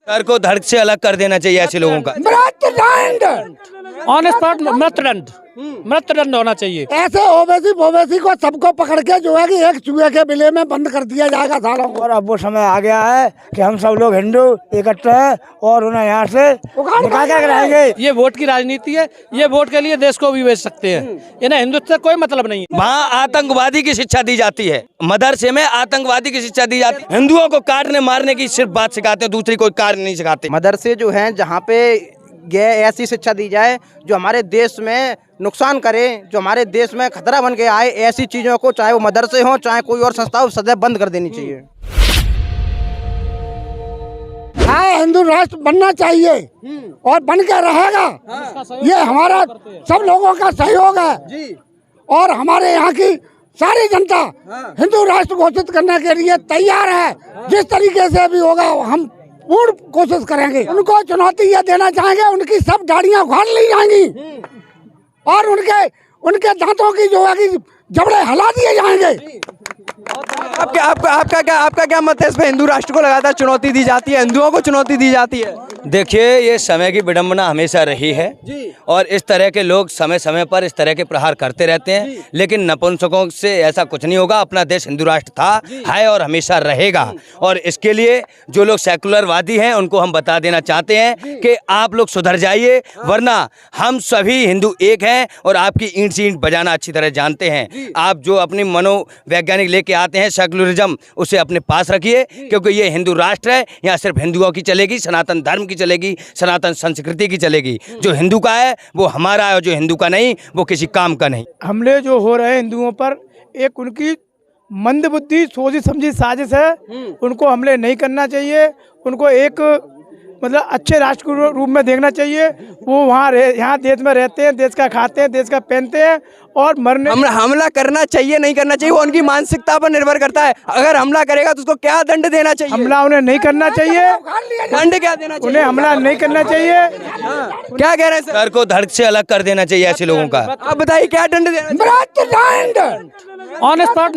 Sir को धड़ से अलग कर देना चाहिए ऐसे लोगों का। ऑन स्पॉट मृत्युदंड होना चाहिए। ऐसे ओवैसी को सबको पकड़ के जो है कि एक चूहे के बिले में बंद कर दिया जाएगा सालों को। और अब वो समय आ गया है कि हम सब लोग हिंदू इकट्ठे हैं और उन्हें यहाँ से निकाल के रहेंगे। ये वोट की राजनीति है, ये वोट के लिए देश को भी बेच सकते हैं, इन्हें हिंदुत्व से कोई मतलब नहीं है। वहाँ आतंकवादी की शिक्षा दी जाती है, मदरसे में आतंकवादी की शिक्षा दी जाती है। हिंदुओं को काटने मारने की सिर्फ बात सिखाते हैं, दूसरी कोई कार्य नहीं सिखाते। मदरसे जो हैं जहाँ पे ये ऐसी शिक्षा दी जाए जो हमारे देश में नुकसान करे, जो हमारे देश में खतरा बन के आए, ऐसी चीज़ों को चाहे वो मदरसे हो चाहे कोई और संस्था हो सदैव बंद कर देनी चाहिए। हाँ, हिंदू राष्ट्र बनना चाहिए और बन के रहेगा। ये हमारा सब लोगों का सहयोग है जी। और हमारे यहाँ की सारी जनता हिंदू राष्ट्र घोषित करने के लिए तैयार है। जिस तरीके से भी होगा हम पूर्ण कोशिश करेंगे। उनको चुनौती ये देना चाहेंगे, उनकी सब दाढ़ियां उखाड़ ली जाएंगी और उनके दांतों की जो है कि जबड़े हिला दिए जाएंगे। आपका क्या मत है इस पे? हिंदू राष्ट्र को लगातार चुनौती दी जाती है, हिंदुओं को चुनौती दी जाती है। देखिए, ये समय की विडंबना हमेशा रही है और इस तरह के लोग समय समय पर इस तरह के प्रहार करते रहते हैं, लेकिन नपुंसकों से ऐसा कुछ नहीं होगा। अपना देश हिंदू राष्ट्र था, है और हमेशा रहेगा। और इसके लिए जो लोग सेकुलरवादी हैं उनको हम बता देना चाहते हैं कि आप लोग सुधर जाइए, वरना हम सभी हिंदू एक हैं और आपकी ईंट से ईंट बजाना अच्छी तरह जानते हैं। आप जो अपनी मनोवैज्ञानिक लेके आते हैं सेकुलरिज्म, उसे अपने पास रखिए, क्योंकि ये हिंदू राष्ट्र है। यहाँ सिर्फ हिंदुओं की चलेगी, सनातन धर्म की चलेगी, सनातन संस्कृति की चलेगी। जो हिंदू का है वो हमारा है और जो हिंदू का नहीं वो किसी काम का नहीं। हमले जो हो रहे हैं हिंदुओं पर, एक उनकी मंदबुद्धि सोची समझी साजिश है। उनको हमले नहीं करना चाहिए, उनको एक मतलब अच्छे राष्ट्र के रूप में देखना चाहिए। वो यहाँ देश में रहते हैं, देश का खाते हैं, देश का पहनते हैं और मरने हमला करना चाहिए नहीं करना चाहिए वो उनकी मानसिकता पर निर्भर करता है। अगर हमला करेगा तो उसको क्या दंड देना चाहिए? हमला उन्हें नहीं करना चाहिए। दंड क्या देना चाहिए? उन्हें हमला नहीं करना चाहिए। क्या कह रहे हैं सर को धड़ से अलग कर देना चाहिए ऐसे लोगों का। आप बताइए क्या दंड देना? ऑन स्पॉट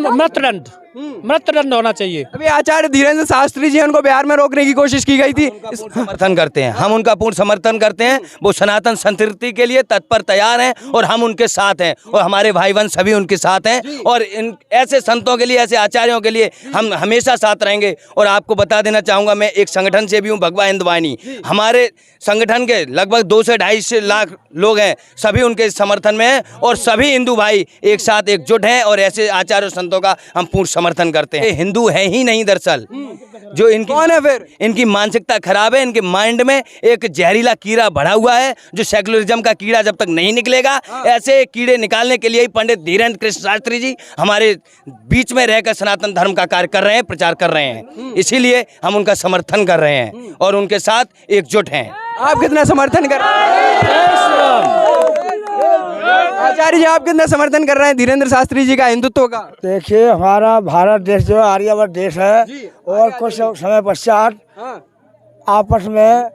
मृत्युदंड होना चाहिए। अभी आचार्य धीरेन्द्र शास्त्री जी उनको बिहार में रोकने की कोशिश की गई थी। समर्थन करते हैं, हम उनका पूर्ण समर्थन करते हैं। वो सनातन संस्कृति के लिए तत्पर तैयार हैं और हम उनके साथ हैं और हमारे भाई बहन सभी उनके साथ हैं। और इन ऐसे संतों के लिए, ऐसे आचार्यों के लिए हम हमेशा साथ रहेंगे। और आपको बता देना चाहूँगा, मैं एक संगठन से भी हूँ, भगवा हिंद वाहिनी। हमारे संगठन के लगभग 2 से 2.5 लाख लोग हैं, सभी उनके समर्थन में हैं और सभी हिंदू भाई एक साथ एकजुट हैं और ऐसे आचार्य संतों का हम पूर्ण समर्थन करते हैं। हिंदू है ही नहीं दरअसल, जो इनकी कौन है फिर? इनकी मानसिकता खराब है, इनके माइंड में एक जहरीला कीड़ा बढ़ा हुआ है। जो सेकुलरिज्म का कीड़ा जब तक नहीं निकलेगा, ऐसे कीड़े निकालने के लिए ही पंडित धीरेन्द्र कृष्ण शास्त्री जी हमारे बीच में रहकर सनातन धर्म का कार्य कर रहे हैं, प्रचार कर रहे हैं। इसीलिए हम उनका समर्थन कर रहे हैं और उनके साथ एकजुट हैं। आप कितना समर्थन कर रहे हैं? आचार्य जी, आप कितना समर्थन कर रहे हैं धीरेन्द्र शास्त्री जी का हिंदुत्व का? देखिए, हमारा भारत देश जो आर्यवर्त देश है और कुछ समय पश्चात आपस में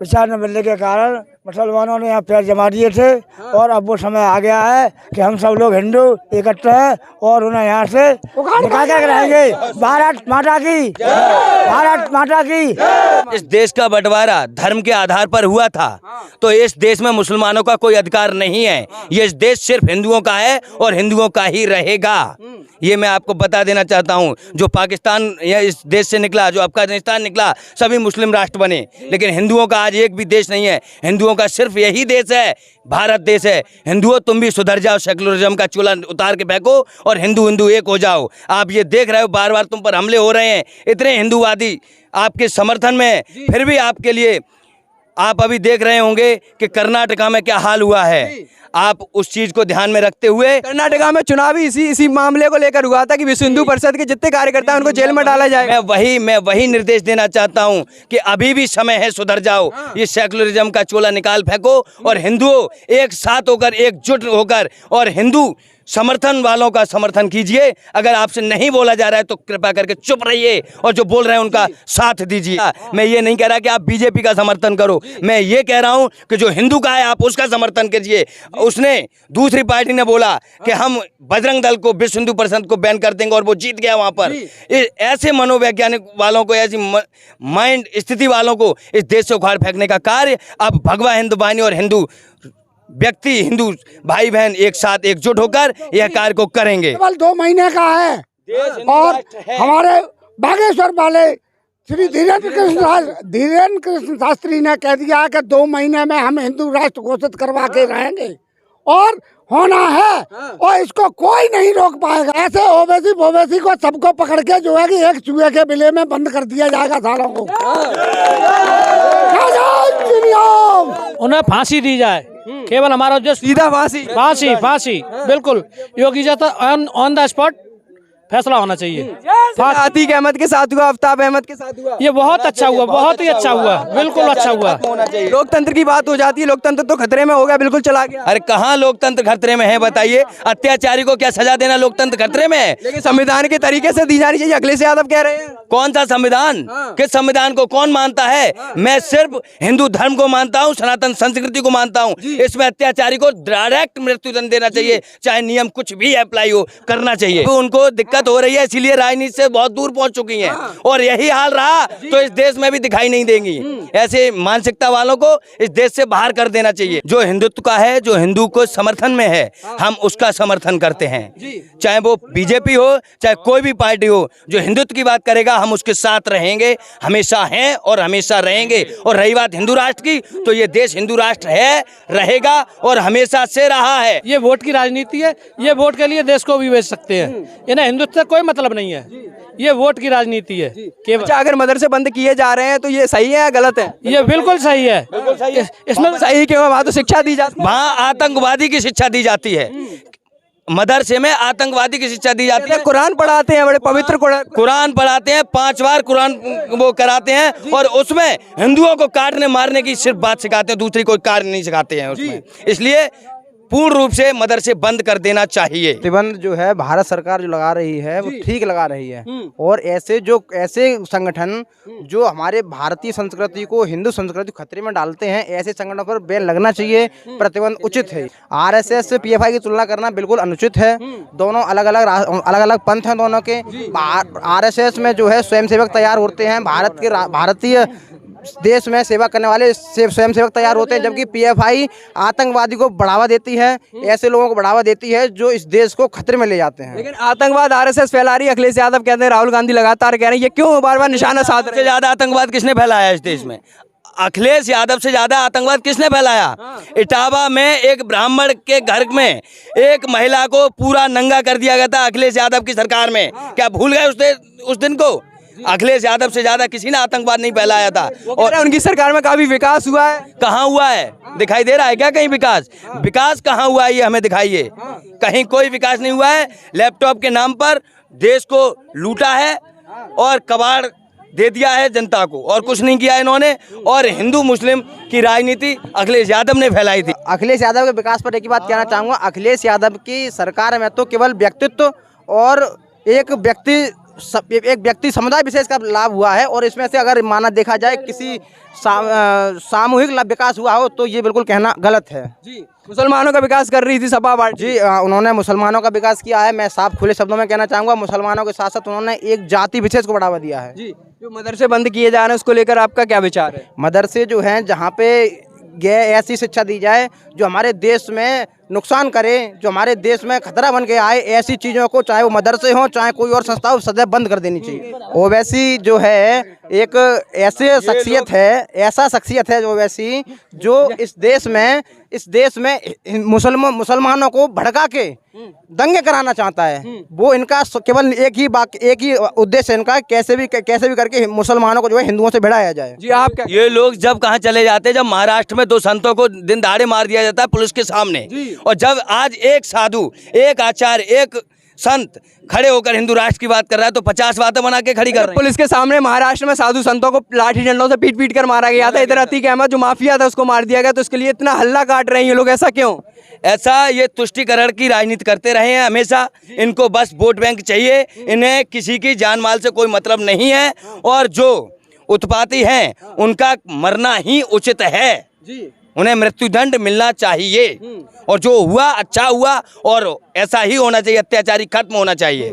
विचार न मिलने के कारण मुसलमानों ने यहाँ पैर जमा दिए थे। और अब वो समय आ गया है कि हम सब लोग हिंदू इकट्ठे हैं और उन्हें यहाँ से निकाल के रहेंगे। भारत माता की, भारत माता की। इस देश का बंटवारा धर्म के आधार पर हुआ था, तो इस देश में मुसलमानों का कोई अधिकार नहीं है। ये देश सिर्फ हिंदुओं का है और हिंदुओं का ही रहेगा। ये मैं आपको बता देना चाहता हूँ। जो पाकिस्तान या इस देश से निकला, जो अफगानिस्तान निकला, सभी मुस्लिम राष्ट्र बने, लेकिन हिंदुओं का आज एक भी देश नहीं है। हिंदुओं का सिर्फ यही देश है, भारत देश है। हिंदुओं, तुम भी सुधर जाओ, सेकुलरिज्म का चूल्हा उतार के फेंको और हिंदू हिंदू एक हो जाओ। आप ये देख रहे हो बार बार तुम पर हमले हो रहे हैं, इतने हिंदूवादी आपके समर्थन में, फिर भी आपके लिए आप अभी देख रहे होंगे कि कर्नाटका में क्या हाल हुआ है। आप उस चीज को ध्यान में रखते हुए, कर्नाटका में चुनावी इसी मामले को लेकर हुआ था कि विश्व हिंदू परिषद के जितने कार्यकर्ता हैं उनको जेल में डाला जाए। मैं वही निर्देश देना चाहता हूं कि अभी भी समय है, सुधर जाओ। ये सेकुलरिज्म का चोला निकाल फेंको और हिंदुओं एक साथ होकर, एकजुट होकर और हिंदू समर्थन वालों का समर्थन कीजिए। अगर आपसे नहीं बोला जा रहा है तो कृपया करके चुप रहिए और जो बोल रहे हैं उनका साथ दीजिए। मैं ये नहीं कह रहा कि आप बीजेपी का समर्थन करो, मैं ये कह रहा हूं कि जो हिंदू का है आप उसका समर्थन कीजिए। उसने दूसरी पार्टी ने बोला कि हम बजरंग दल को, विश्व हिंदू परिषद को बैन कर देंगे और वो जीत गया वहां पर। ऐसे मनोवैज्ञानिक वालों को, ऐसी माइंड स्थिति वालों को इस देश से उखाड़ फेंकने का कार्य अब भगवा हिंद वाहिनी और हिंदू व्यक्ति, हिंदू भाई बहन एक साथ एकजुट होकर यह कार्य को करेंगे। केवल 2 महीने का है और हमारे बागेश्वर वाले श्री धीरेन्द्र कृष्ण शास्त्री ने कह दिया है कि 2 महीने में हम हिंदू राष्ट्र घोषित करवा के रहेंगे और होना है और इसको कोई नहीं रोक पाएगा। ऐसे ओवैसी को सबको पकड़ के जो है कि एक चूहे के बिले में बंद कर दिया जाएगा सालों को। उन्हें फांसी दी जाए, केवल हमारा उद्देश्य सीधा फांसी। फांसी बिल्कुल योगी जी तो ऑन द स्पॉट फैसला होना चाहिए। आतिक अहमद के साथ हुआ, आफ्ताब अहमद के साथ हुआ, ये बहुत अच्छा हुआ, बहुत ही अच्छा हुआ, बिल्कुल अच्छा हुआ। लोकतंत्र की बात हो जाती है, लोकतंत्र तो खतरे में हो गया, बिल्कुल चला गया। अरे कहाँ लोकतंत्र खतरे में है बताइए? अत्याचारी को क्या सजा देना लोकतंत्र खतरे में है? लेकिन संविधान के तरीके से दी जानी चाहिए, अखिलेश यादव कह रहे हैं। कौन सा संविधान? किस संविधान को कौन मानता है? मैं सिर्फ हिंदू धर्म को मानता हूँ, सनातन संस्कृति को मानता हूँ। इसमें अत्याचारी को डायरेक्ट मृत्युदंड देना चाहिए, चाहे नियम कुछ भी अप्लाई हो, करना चाहिए। तो उनको दिक्कत हो रही है, इसीलिए राजनीति से बहुत दूर पहुंच चुकी हैं और यही हाल रहा तो इस देश में भी दिखाई नहीं देंगी। ऐसे मानसिकता वालों को इस देश से बाहर कर देना चाहिए। जो हिंदुत्व का है, जो हिंदू को समर्थन में है, हम उसका समर्थन करते हैं। चाहे वो बीजेपी हो, चाहे कोई भी पार्टी हो, जो हिंदुत्व की बात करेगा हम उसके साथ रहेंगे, हमेशा हैं और हमेशा रहेंगे। और रही बात हिंदू राष्ट्र की, तो ये देश हिंदू राष्ट्र है, रहेगा और हमेशा से रहा है। ये वोट की राजनीति है, ये वोट के लिए देश को भी बेच सकते हैं, इन्हें हिंदुत्व से कोई मतलब नहीं है, ये वोट की राजनीति है केवल। अच्छा, अगर मदरसे बंद किए जा रहे हैं तो ये सही है या गलत है? ये बिल्कुल सही है, इसमें सही क्यों है? वहाँ तो शिक्षा दी जाती है, वहाँ आतंकवादी की शिक्षा दी जाती है। मदरसे में आतंकवादी की शिक्षा दी जाती है। कुरान पढ़ाते हैं, बड़े पवित्र कुरान पढ़ाते हैं, 5 बार कुरान वो कराते हैं और उसमें हिंदुओं को काटने मारने की सिर्फ बात सिखाते हैं, दूसरी कोई कार्य नहीं सिखाते हैं उसमें। इसलिए पूर्ण रूप से मदरसे बंद कर देना चाहिए। प्रतिबंध जो है भारत सरकार जो लगा रही है वो ठीक लगा रही है और ऐसे संगठन जो हमारे भारतीय संस्कृति को, हिंदू संस्कृति को खतरे में डालते हैं, ऐसे संगठनों पर बैन लगना चाहिए, प्रतिबंध उचित है। आरएसएस से पीएफआई की तुलना करना बिल्कुल अनुचित है। दोनों अलग अलग पंथ हैं दोनों के। आरएसएस में जो है स्वयंसेवक तैयार होते हैं, भारतीय देश में सेवा करने वाले स्वयंसेवक तैयार होते हैं, जबकि पीएफआई आतंकवादी को बढ़ावा देती है, ऐसे लोगों को बढ़ावा देती है जो इस देश को खतरे में ले जाते हैं। लेकिन आतंकवाद आरएसएस फैला रही है, अखिलेश यादव कहते हैं, राहुल गांधी लगातार कह रहे हैं, ये क्यों बार बार निशाना साध रहे हैं? ज्यादा आतंकवाद किसने फैलाया इस देश में? अखिलेश यादव से ज्यादा आतंकवाद किसने फैलाया? इटावा में एक ब्राह्मण के घर में एक महिला को पूरा नंगा कर दिया गया था अखिलेश यादव की सरकार में। क्या भूल गए उस दिन को? अखिलेश यादव से ज्यादा किसी ने आतंकवाद नहीं फैलाया था। और उनकी सरकार में काफी विकास हुआ है। कहाँ हुआ है? दिखाई दे रहा है क्या कहीं विकास? विकास कहाँ हुआ है ये हमें दिखाइए। कहीं कोई विकास नहीं हुआ है। लैपटॉप के नाम पर देश को लूटा है और कबाड़ दे दिया है जनता को, और कुछ नहीं किया इन्होंने। और हिंदू मुस्लिम की राजनीति अखिलेश यादव ने फैलाई थी। अखिलेश यादव के विकास पर एक ही बात कहना चाहूँगा, अखिलेश यादव की सरकार में तो केवल व्यक्तित्व और एक व्यक्ति समुदाय विशेष का लाभ हुआ है और इसमें से अगर माना देखा जाए किसी सामूहिक लाभ विकास हुआ हो तो ये बिल्कुल कहना गलत है। जी, मुसलमानों का विकास कर रही थी सपा पार्टी। जी, उन्होंने मुसलमानों का विकास किया है। मैं साफ खुले शब्दों में कहना चाहूँगा, मुसलमानों के साथ साथ उन्होंने एक जाति विशेष को बढ़ावा दिया है। जी, जो मदरसे बंद किए जा रहे हैं उसको लेकर आपका क्या विचार है? मदरसे जो हैं जहाँ पे ऐसी शिक्षा दी जाए जो हमारे देश में नुकसान करे, जो हमारे देश में खतरा बन के आए, ऐसी चीज़ों को, चाहे वो मदरसे हों चाहे कोई और संस्था हो, सदैव बंद कर देनी चाहिए। ओवैसी जो है एक ऐसा शख्सियत है ओवैसी जो इस देश में मुसलमानों को भड़का के दंगे कराना चाहता है। वो इनका केवल एक ही उद्देश्य इनका, कैसे भी करके मुसलमानों को जो है हिंदुओं से भिड़ाया जाए। जी, आप क्या? ये लोग जब कहाँ चले जाते हैं, जब महाराष्ट्र में 2 संतों को दिन दहाड़े मार दिया जाता है पुलिस के सामने, और जब आज एक साधु, एक आचार्य, एक संत खड़े होकर हिंदू राष्ट्र की बात कर रहा है तो 50 बातें बना के खड़ी कर रहे हैं। पुलिस के सामने महाराष्ट्र में साधु संतों को लाठी डंडों से पीट पीट कर मारा गया था। इधर अतीक अहमद जो माफिया था उसको मार दिया गया, तो इसके लिए इतना हल्ला काट रहे हैं ये लोग, ऐसा क्यों? ऐसा ये तुष्टीकरण की राजनीति करते रहे हैं हमेशा। इनको बस वोट बैंक चाहिए, इन्हें किसी की जान माल से कोई मतलब नहीं है। और जो उत्पाती हैं उनका मरना ही उचित है, उन्हें मृत्युदंड मिलना चाहिए। और जो हुआ अच्छा हुआ और ऐसा ही होना चाहिए, अत्याचारी खत्म होना चाहिए।